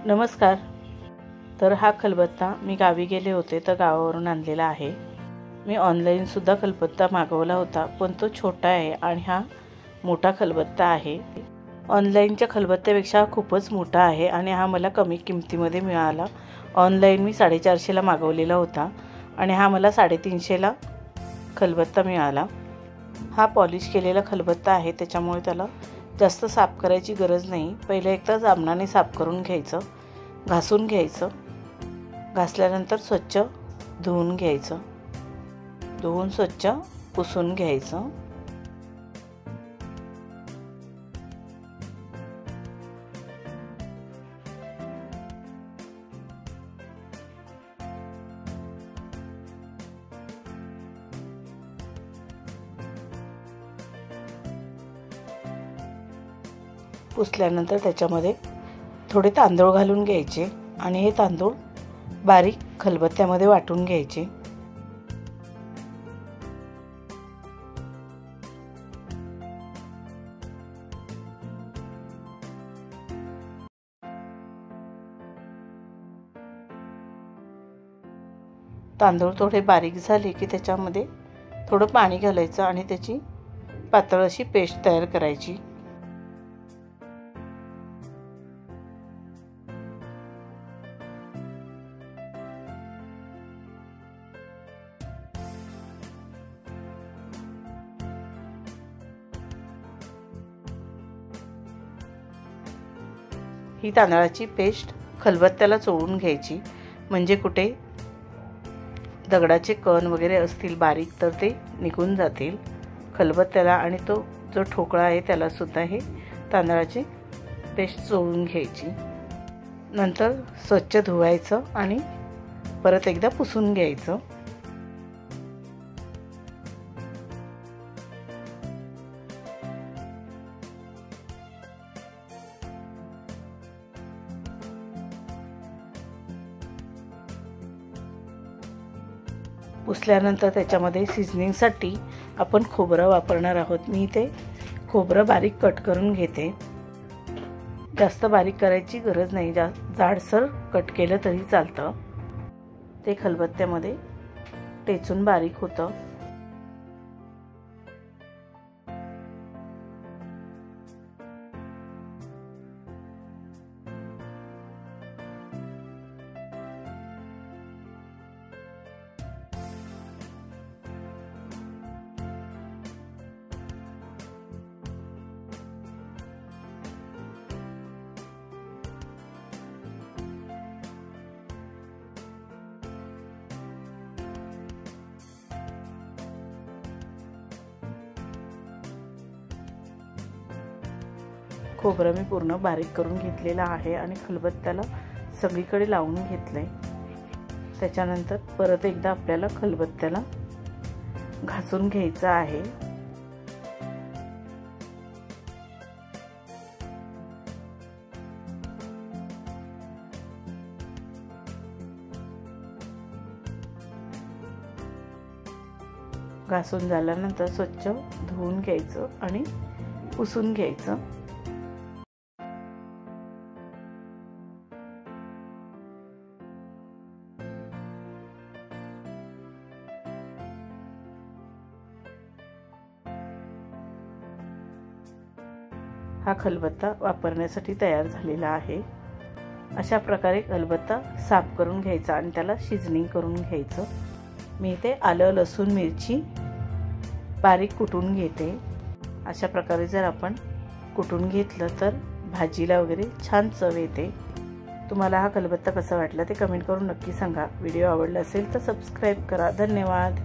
नमस्कार। तर हा खलबत्ता मी गावी गेले होते तर गावावरून आणलेला आहे। मी ऑनलाईन सुद्धा खलबत्ता मागवला होता, पण तो छोटा आहे आणि हा मोठा खलबत्ता आहे। ऑनलाईनच्या खलबत्त्यापेक्षा खूपच मोठा आहे आणि हा मला कमी किमतीमध्ये मिळाला। ऑनलाईन मी 450 ला मागवलेला होता आणि हा मला 350 ला खलबत्ता मिळाला। हा पॉलिश केलेला खलबत्ता आहे, त्याच्यामुळे त्याला जास्त साफ करायची गरज नाही। पहिले एकदा साबणाने साफ करून घ्यायचं, घासून घ्यायचं। घासल्यानंतर स्वच्छ धुवून घ्यायचं, धुवून स्वच्छ पुसून घ्यायचं। पुसल्यानंतर त्याच्यामध्ये थोडे तांदूळ घालून घ्यायचे आणि हे तांदूळ बारीक खलबत्त्यामध्ये वाटून घ्यायचे। तांदूळ थोडे बारीक झाले की त्याच्यामध्ये थोडं पाणी घालायचं आणि त्याची पातळ अशी पेस्ट तयार करायची। ही तांदळाची पेस्ट खलबत्त्याला चोळून घ्यायची, म्हणजे कुठे दगडाचे कण वगैरे असतील बारीक तर ते निघून जातील खलबत्त्याला, आणि तो जो ठोकळा आहे त्याला सुद्धा हे तांदळाची पेस्ट चोळून घ्यायची। नंतर स्वच्छ धुवायचं आणि परत एकदा पुसून घ्यायचं। पुसल्यानंतर त्याच्यामध्ये सीझनिंगसाठी आपण खोबरं वापरणार आहोत। मी ते खोबरं बारीक कट करून घेते। जास्त बारीक करायची गरज नाही, जाडसर कट केलं तरी चालतं। ते खलबत्त्यामध्ये टेचून बारीक होतं। खोबरं मी पूर्ण बारीक करून घेतलेलं आहे आणि खलबत्त्याला सगळीकडे लावून घेतलंय। त्याच्यानंतर परत एकदा आपल्याला खलबत्त्याला घासून घ्यायचं आहे। घासून झाल्यानंतर स्वच्छ धुवून घ्यायचं आणि पुसून घ्यायचं। हा खलबत्ता वापरण्यासाठी तयार झालेला आहे। अशा प्रकारे खलबत्ता साफ करून घ्यायचा आणि त्याला शिजनिंग करून घ्यायचं। मी इथे आलं, लसूण, मिरची बारीक कुटून घेते। अशा प्रकारे जर आपण कुटून घेतलं तर भाजीला वगैरे छान चव येते। तुम्हाला हा खलबत्ता कसा वाटला ते कमेंट करून नक्की सांगा। व्हिडिओ आवडला असेल तर सबस्क्राईब करा। धन्यवाद।